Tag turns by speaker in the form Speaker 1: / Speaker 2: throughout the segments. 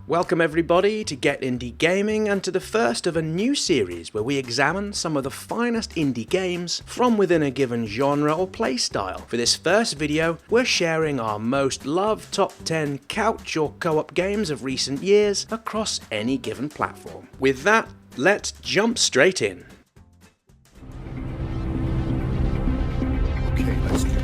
Speaker 1: Welcome everybody to Get Indie Gaming and to the first of a new series where we examine some of the finest indie games from within a given genre or playstyle. For this first video, we're sharing our most loved top 10 couch or co-op games of recent years across any given platform. With that, let's jump straight in.
Speaker 2: Okay, let's do this.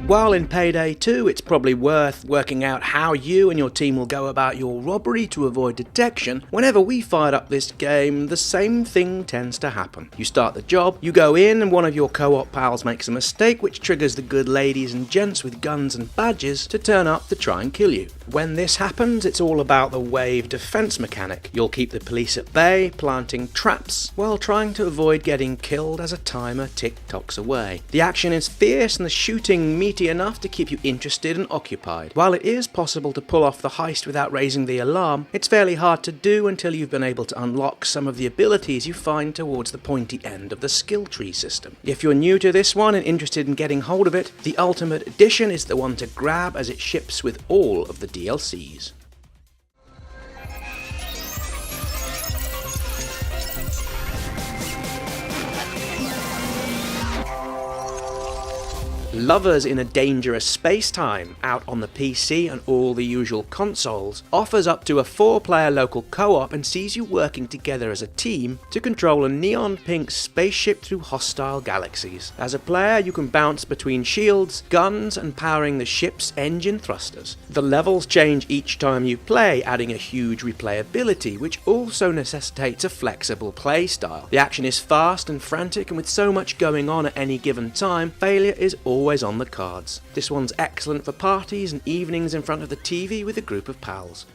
Speaker 1: While in Payday 2, it's probably worth working out how you and your team will go about your robbery to avoid detection. Whenever we fired up this game, the same thing tends to happen. You start the job, you go in, and one of your co-op pals makes a mistake which triggers the good ladies and gents with guns and badges to turn up to try and kill you. When this happens, it's all about the wave defense mechanic. You'll keep the police at bay, planting traps, while trying to avoid getting killed as a timer tick-tocks away. The action is fierce and the shooting meaty enough to keep you interested and occupied. While it is possible to pull off the heist without raising the alarm, it's fairly hard to do until you've been able to unlock some of the abilities you find towards the pointy end of the skill tree system. If you're new to this one and interested in getting hold of it, the Ultimate Edition is the one to grab as it ships with all of the DLCs. Lovers in a Dangerous Spacetime, out on the PC and all the usual consoles, offers up to a 4-player local co-op and sees you working together as a team to control a neon pink spaceship through hostile galaxies. As a player, you can bounce between shields, guns, and powering the ship's engine thrusters. The levels change each time you play, adding a huge replayability, which also necessitates a flexible playstyle. The action is fast and frantic, and with so much going on at any given time, failure is always on the cards. This one's excellent for parties and evenings in front of the TV with a group of pals.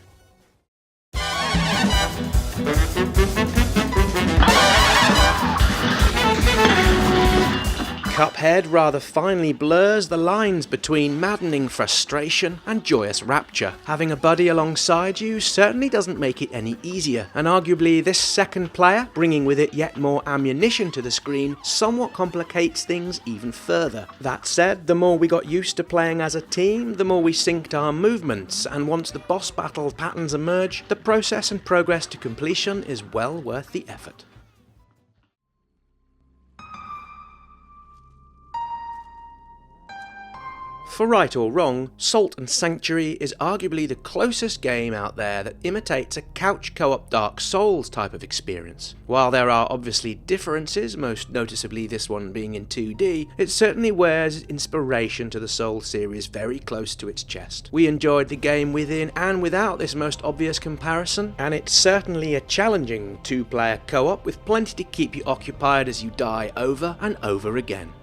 Speaker 1: Cuphead rather finely blurs the lines between maddening frustration and joyous rapture. Having a buddy alongside you certainly doesn't make it any easier, and arguably this second player, bringing with it yet more ammunition to the screen, somewhat complicates things even further. That said, the more we got used to playing as a team, the more we synced our movements, and once the boss battle patterns emerge, the process and progress to completion is well worth the effort. For right or wrong, Salt and Sanctuary is arguably the closest game out there that imitates a couch co-op Dark Souls type of experience. While there are obviously differences, most noticeably this one being in 2D, it certainly wears inspiration to the Souls series very close to its chest. We enjoyed the game within and without this most obvious comparison, and it's certainly a challenging 2-player co-op with plenty to keep you occupied as you die over and over again.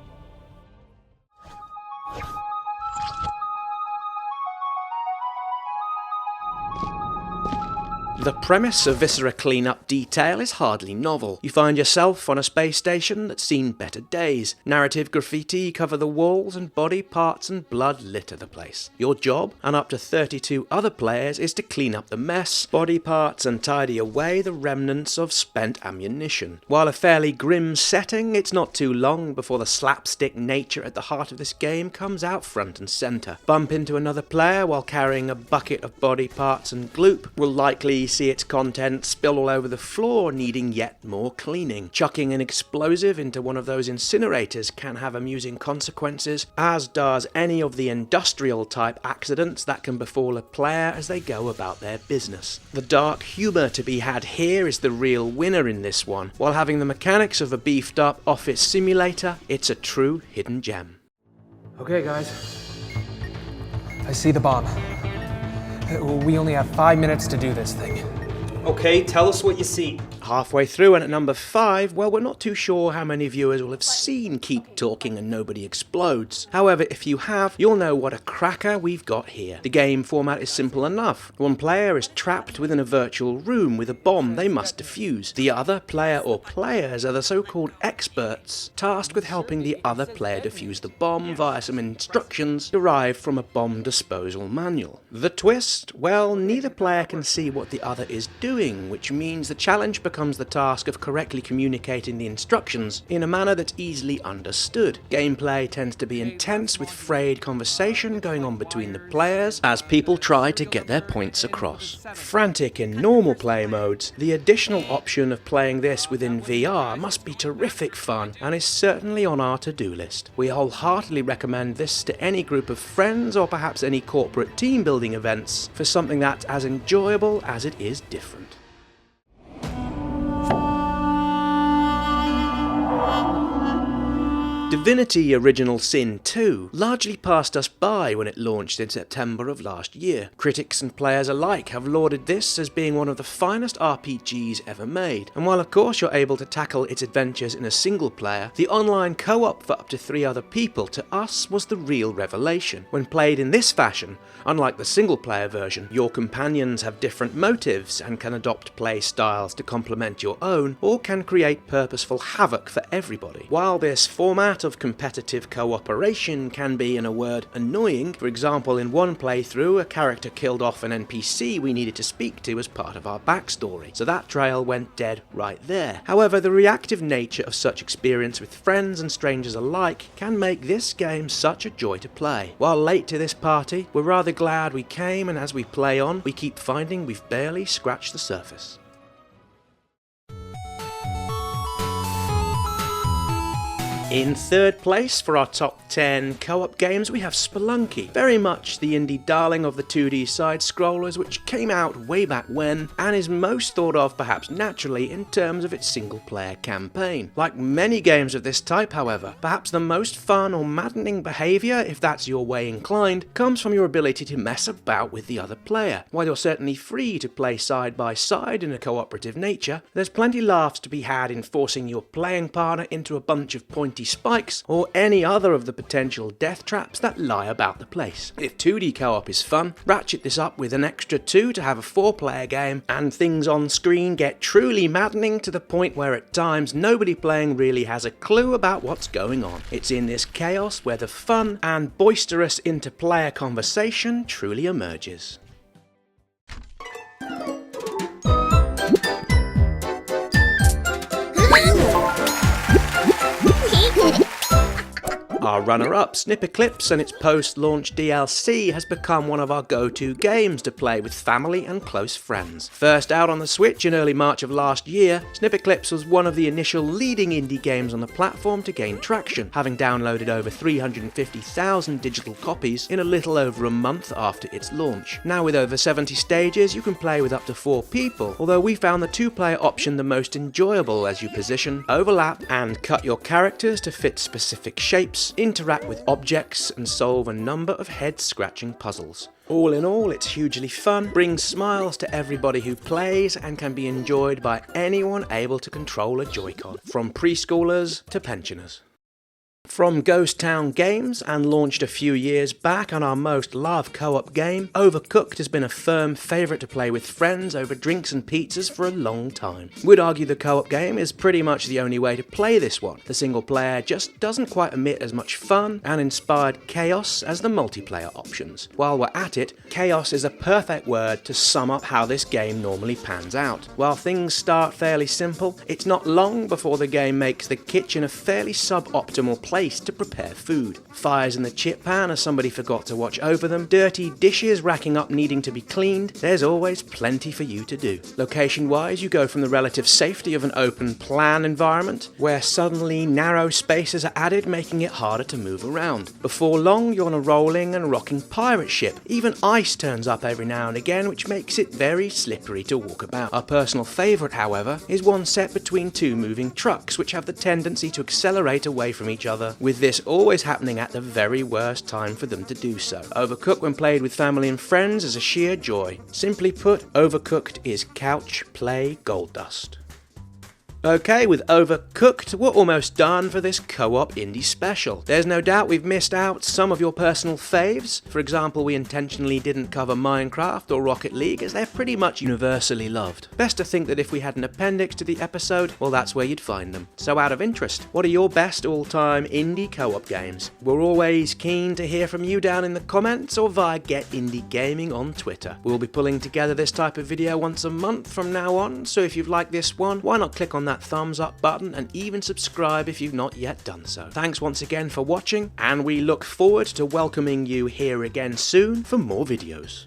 Speaker 1: The premise of Viscera clean-up detail is hardly novel. You find yourself on a space station that's seen better days. Narrative graffiti cover the walls and body parts and blood litter the place. Your job, and up to 32 other players, is to clean up the mess, body parts, and tidy away the remnants of spent ammunition. While a fairly grim setting, it's not too long before the slapstick nature at the heart of this game comes out front and centre. Bump into another player while carrying a bucket of body parts and gloop will likely see its contents spill all over the floor, needing yet more cleaning. Chucking an explosive into one of those incinerators can have amusing consequences, as does any of the industrial type accidents that can befall a player as they go about their business. The dark humour to be had here is the real winner in this one. While having the mechanics of a beefed up office simulator, it's a true hidden gem.
Speaker 2: Okay, guys. I see the bomb. We only have 5 minutes to do this thing.
Speaker 3: Okay, tell us what you see.
Speaker 1: Halfway through and at number 5, well, we're not too sure how many viewers will have seen Keep Talking and Nobody Explodes. However, if you have, you'll know what a cracker we've got here. The game format is simple enough. One player is trapped within a virtual room with a bomb they must defuse. The other player or players are the so-called experts, tasked with helping the other player defuse the bomb via some instructions derived from a bomb disposal manual. The twist? Well, neither player can see what the other is doing, which means the challenge becomes comes the task of correctly communicating the instructions in a manner that's easily understood. Gameplay tends to be intense, with frayed conversation going on between the players as people try to get their points across. Frantic in normal play modes, the additional option of playing this within VR must be terrific fun and is certainly on our to-do list. We wholeheartedly recommend this to any group of friends or perhaps any corporate team building events for something that's as enjoyable as it is different. Divinity Original Sin 2 largely passed us by when it launched in September of last year. Critics and players alike have lauded this as being one of the finest RPGs ever made, and while of course you're able to tackle its adventures in a single player, the online co-op for up to 3 other people to us was the real revelation. When played in this fashion, unlike the single player version, your companions have different motives and can adopt play styles to complement your own, or can create purposeful havoc for everybody. While this format of competitive cooperation can be, in a word, annoying. For example, in one playthrough, a character killed off an NPC we needed to speak to as part of our backstory, so that trail went dead right there. However, the reactive nature of such experience with friends and strangers alike can make this game such a joy to play. While late to this party, we're rather glad we came, and as we play on, we keep finding we've barely scratched the surface. In third place for our top 10 co-op games we have Spelunky, very much the indie darling of the 2D side-scrollers, which came out way back when and is most thought of perhaps naturally in terms of its single-player campaign. Like many games of this type, however, perhaps the most fun or maddening behaviour, if that's your way inclined, comes from your ability to mess about with the other player. While you're certainly free to play side by side in a cooperative nature, there's plenty laughs to be had in forcing your playing partner into a bunch of pointy spikes or any other of the potential death traps that lie about the place. If 2D co-op is fun, ratchet this up with an extra 2 to have a 4-player game, and things on screen get truly maddening to the point where at times nobody playing really has a clue about what's going on. It's in this chaos where the fun and boisterous inter-player conversation truly emerges. Our runner-up, Snipperclips, and its post-launch DLC has become one of our go-to games to play with family and close friends. First out on the Switch in early March of last year, Snipperclips was one of the initial leading indie games on the platform to gain traction, having downloaded over 350,000 digital copies in a little over a month after its launch. Now with over 70 stages, you can play with up to 4 people, although we found the 2-player option the most enjoyable as you position, overlap, and cut your characters to fit specific shapes, interact with objects, and solve a number of head-scratching puzzles. All in all, it's hugely fun, brings smiles to everybody who plays, and can be enjoyed by anyone able to control a Joy-Con, from preschoolers to pensioners. From Ghost Town Games, and launched a few years back on our most loved co-op game, Overcooked has been a firm favourite to play with friends over drinks and pizzas for a long time. Would argue the co-op game is pretty much the only way to play this one. The single player just doesn't quite emit as much fun and inspired chaos as the multiplayer options. While we're at it, chaos is a perfect word to sum up how this game normally pans out. While things start fairly simple, it's not long before the game makes the kitchen a fairly suboptimal place to prepare food. Fires in the chip pan as somebody forgot to watch over them, dirty dishes racking up needing to be cleaned, there's always plenty for you to do. Location-wise, you go from the relative safety of an open plan environment, where suddenly narrow spaces are added, making it harder to move around. Before long, you're on a rolling and rocking pirate ship. Even ice turns up every now and again, which makes it very slippery to walk about. Our personal favourite, however, is one set between 2 moving trucks, which have the tendency to accelerate away from each other, with this always happening at the very worst time for them to do so. Overcooked when played with family and friends is a sheer joy. Simply put, Overcooked is couch play gold dust. Okay, with Overcooked, we're almost done for this co-op indie special. There's no doubt we've missed out some of your personal faves. For example, we intentionally didn't cover Minecraft or Rocket League as they're pretty much universally loved. Best to think that if we had an appendix to the episode, well, that's where you'd find them. So out of interest, what are your best all-time indie co-op games? We're always keen to hear from you down in the comments or via Get Indie Gaming on Twitter. We'll be pulling together this type of video once a month from now on, so if you've liked this one, why not click on that thumbs up button and even subscribe if you've not yet done so. Thanks once again for watching, and we look forward to welcoming you here again soon for more videos.